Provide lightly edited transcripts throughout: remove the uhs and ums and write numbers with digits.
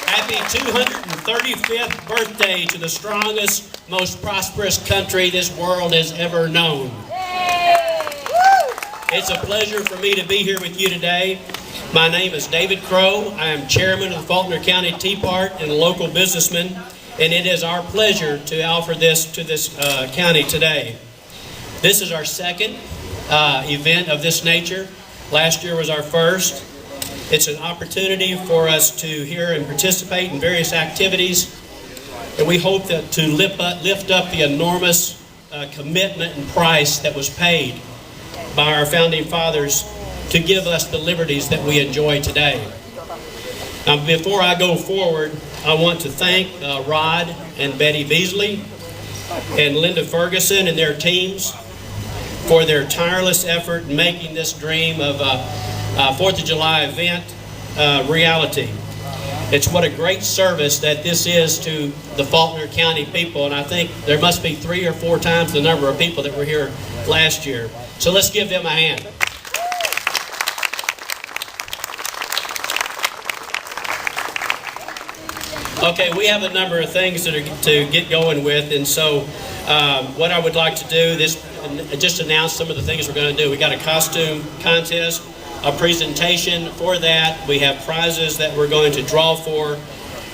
Happy 235th birthday to the strongest, most prosperous country this world has ever known. It's a pleasure for me to be here with you today. My name is David Crow. I am chairman of the Faulkner County Tea Party and a local businessman, and it is our pleasure to offer this to this county today. This is our second event of this nature. Last year was our first. It's an opportunity for us to hear and participate in various activities, and we hope that to lift up the enormous commitment and price that was paid by our founding fathers to give us the liberties that we enjoy today. Now, before I go forward, I want to thank Rod and Betty Beasley and Linda Ferguson and their teams for their tireless effort in making this dream of a 4th of July event reality. It's what a great service that this is to the Faulkner County people, and I think there must be 3 or 4 times the number of people that were here last year. So let's give them a hand. Okay, we have a number of things that are to get going with, and so what I would like to do is just announce some of the things we're going to do. We got a costume contest, a presentation for that. We have prizes that we're going to draw for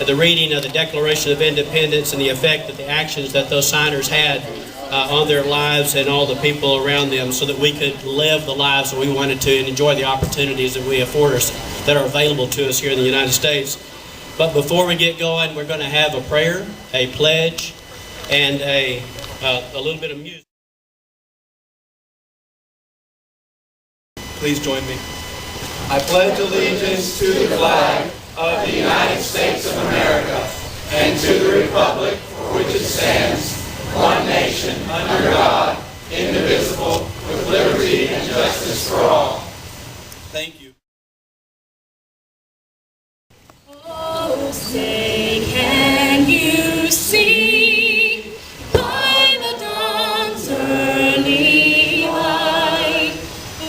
the reading of the Declaration of Independence and the effect that the actions that those signers had on their lives and all the people around them, so that we could live the lives that we wanted to and enjoy the opportunities that we afford us, that are available to us here in the United States. But before we get going, we're going to have a prayer, a pledge, and a little bit of music. Please join me. I pledge allegiance to the flag of the United States of America and to the republic for which it stands, one nation, under God, indivisible, with liberty and justice for all. Thank you. Oh, say, can you see by the dawn's early light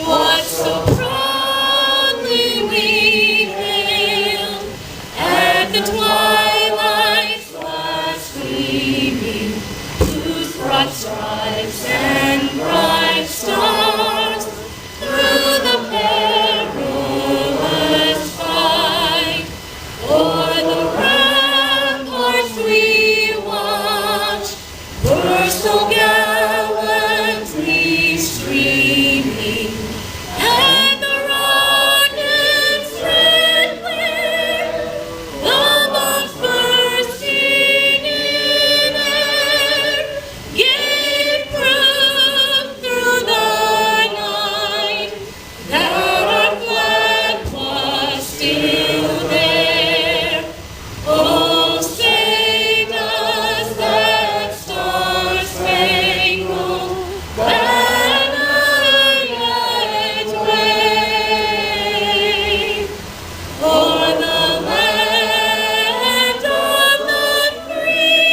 what so proudly we hailed at the twilight's last gleaming, whose broad stripes and bright stars through the perilous fight o'er the ramparts we watched were so gallantly streaming, and the rocket's red glare, the bomb bursting in air, gave proof through the night that our flag was still there. Oh, say does that star-spangled banner yet wave o'er the land of the free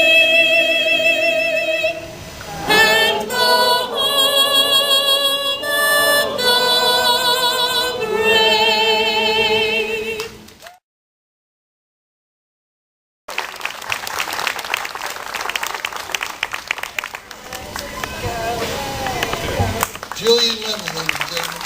and the home of the brave? Julian Lemon, ladies and gentlemen.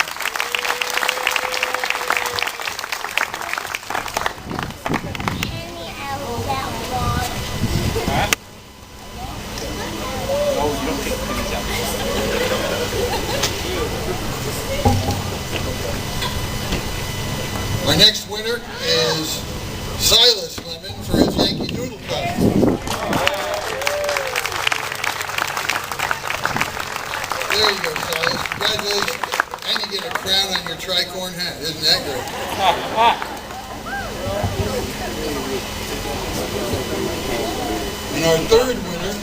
Our next winner is Silas Lemon for his Yankee Doodle Cup. There you go, Silas. Congratulations. And you get a crown on your tricorn hat. Isn't that great? And our third winner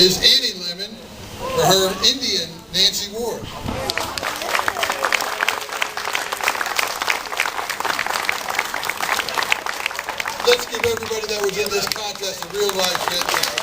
is Annie Lemon for her Indian Nancy Ward. Let's give everybody that was in this contest a real live fantastic.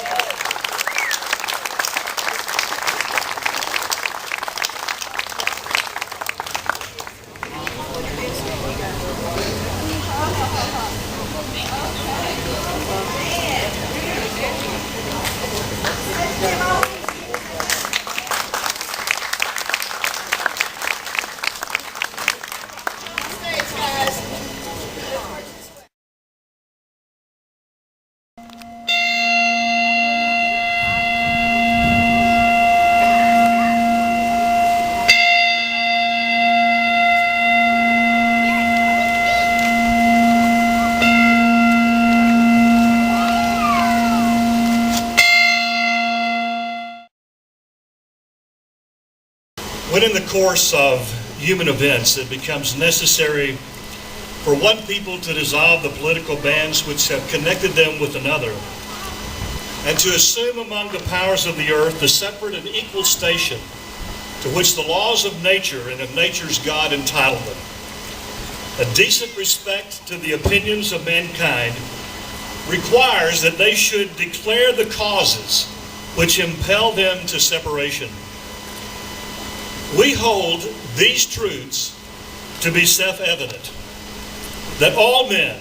During the course of human events, it becomes necessary for one people to dissolve the political bands which have connected them with another, and to assume among the powers of the earth the separate and equal station to which the laws of nature and of nature's God entitle them. A decent respect to the opinions of mankind requires that they should declare the causes which impel them to separation. We hold these truths to be self-evident, that all men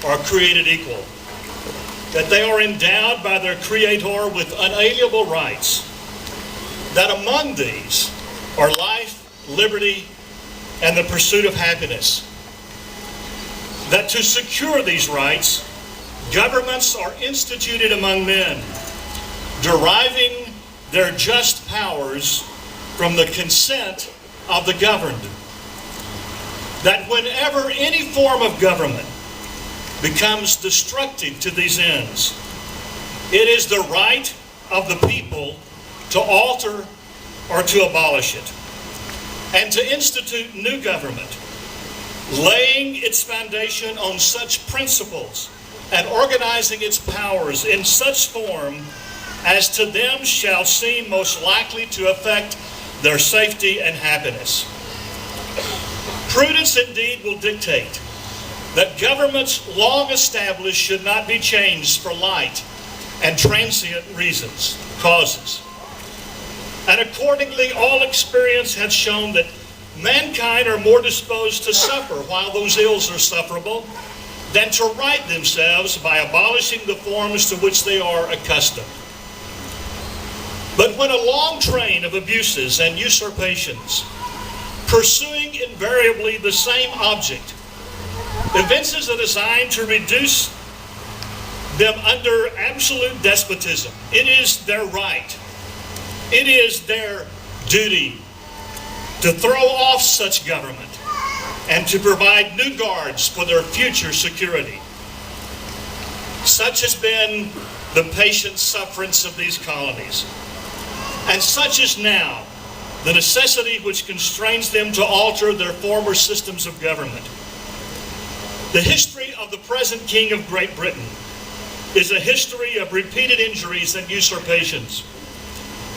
are created equal, that they are endowed by their Creator with unalienable rights, that among these are life, liberty, and the pursuit of happiness, that to secure these rights, governments are instituted among men, deriving their just powers from the consent of the governed, that whenever any form of government becomes destructive to these ends, it is the right of the people to alter or to abolish it, and to institute new government, laying its foundation on such principles and organizing its powers in such form as to them shall seem most likely to affect their safety and happiness. Prudence indeed will dictate that governments long established should not be changed for light and transient reasons, causes. And accordingly, all experience has shown that mankind are more disposed to suffer while those ills are sufferable than to right themselves by abolishing the forms to which they are accustomed. But when a long train of abuses and usurpations, pursuing invariably the same object, evinces a design to reduce them under absolute despotism, it is their right, it is their duty to throw off such government and to provide new guards for their future security. Such has been the patient sufferance of these colonies, and such is now the necessity which constrains them to alter their former systems of government. The history of the present King of Great Britain is a history of repeated injuries and usurpations,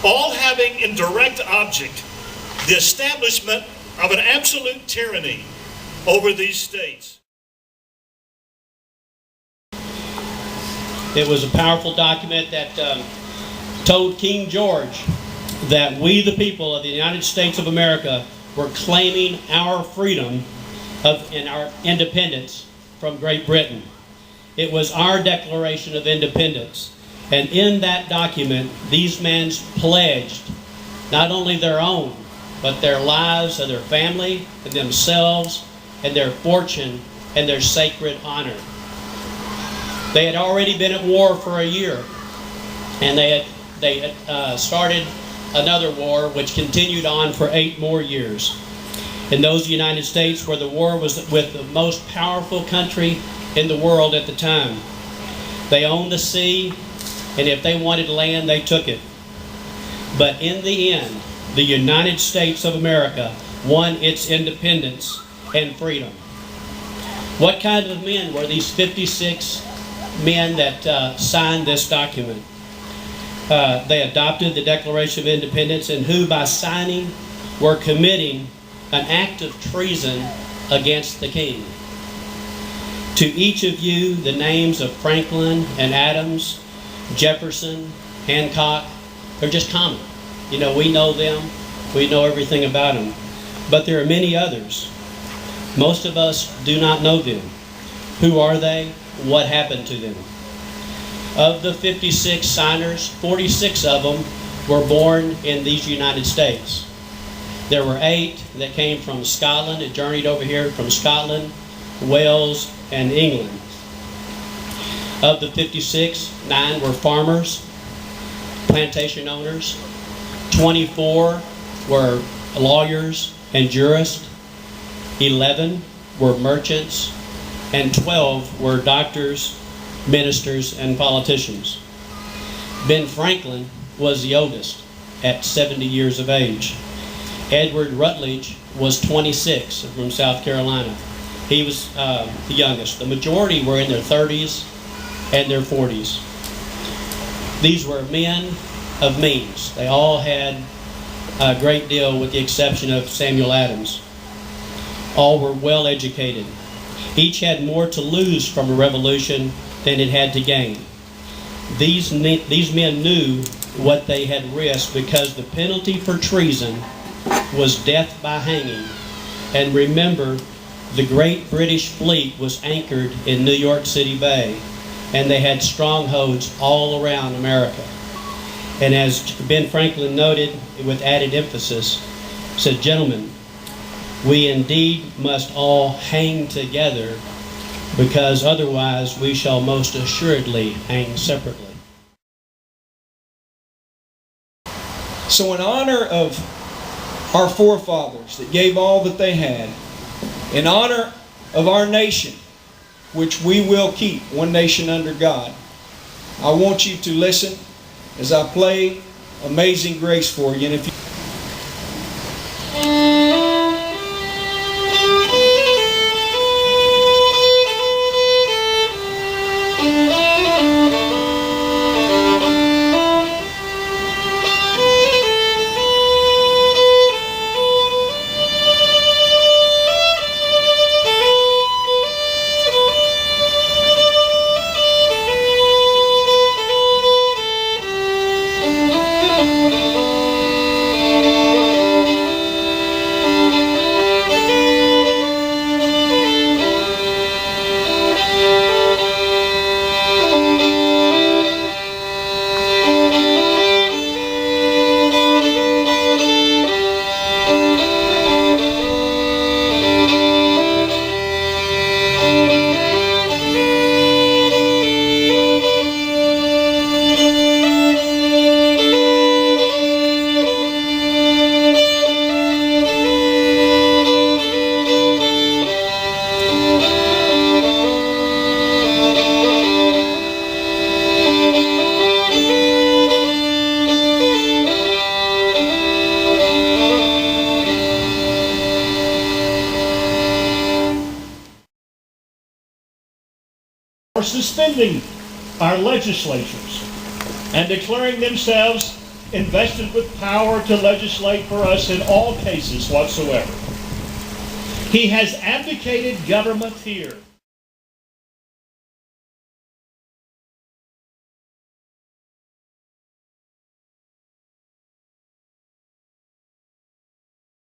all having in direct object the establishment of an absolute tyranny over these states. It was a powerful document that told King George that we, the people of the United States of America, were claiming our freedom and our independence from Great Britain. It was our Declaration of Independence. And in that document, these men pledged not only their own, but their lives and their family and themselves and their fortune and their sacred honor. They had already been at war for a year, and they had started another war which continued on for 8 more years. In those United States where the war was with the most powerful country in the world at the time. They owned the sea, and if they wanted land, they took it. But in the end, the United States of America won its independence and freedom. What kind of men were these 56 men that signed this document? They adopted the Declaration of Independence, and who by signing were committing an act of treason against the king. To each of you, the names of Franklin and Adams, Jefferson, Hancock, they're just common. You know, we know them, we know everything about them. But there are many others. Most of us do not know them. Who are they? What happened to them? Of the 56 signers, 46 of them were born in these United States. There were 8 that came from Scotland, that journeyed over here from Scotland, Wales, and England. Of the 56, 9 were farmers, plantation owners. 24 were lawyers and jurists. 11 were merchants, and 12 were doctors, ministers, and politicians. Ben Franklin was the oldest at 70 years of age. Edward Rutledge was 26 from South Carolina. He was the youngest. The majority were in their 30s and their 40s. These were men of means. They all had a great deal, with the exception of Samuel Adams. All were well educated. Each had more to lose from a revolution than it had to gain. These men knew what they had risked, because the penalty for treason was death by hanging. And remember, the great British fleet was anchored in New York City Bay, and they had strongholds all around America. And as Ben Franklin noted with added emphasis, said, "Gentlemen, we indeed must all hang together, because otherwise we shall most assuredly hang separately." So in honor of our forefathers that gave all that they had, in honor of our nation, which we will keep, one nation under God, I want you to listen as I play Amazing Grace for you. And if you are suspending our legislatures and declaring themselves invested with power to legislate for us in all cases whatsoever. He has abdicated government here.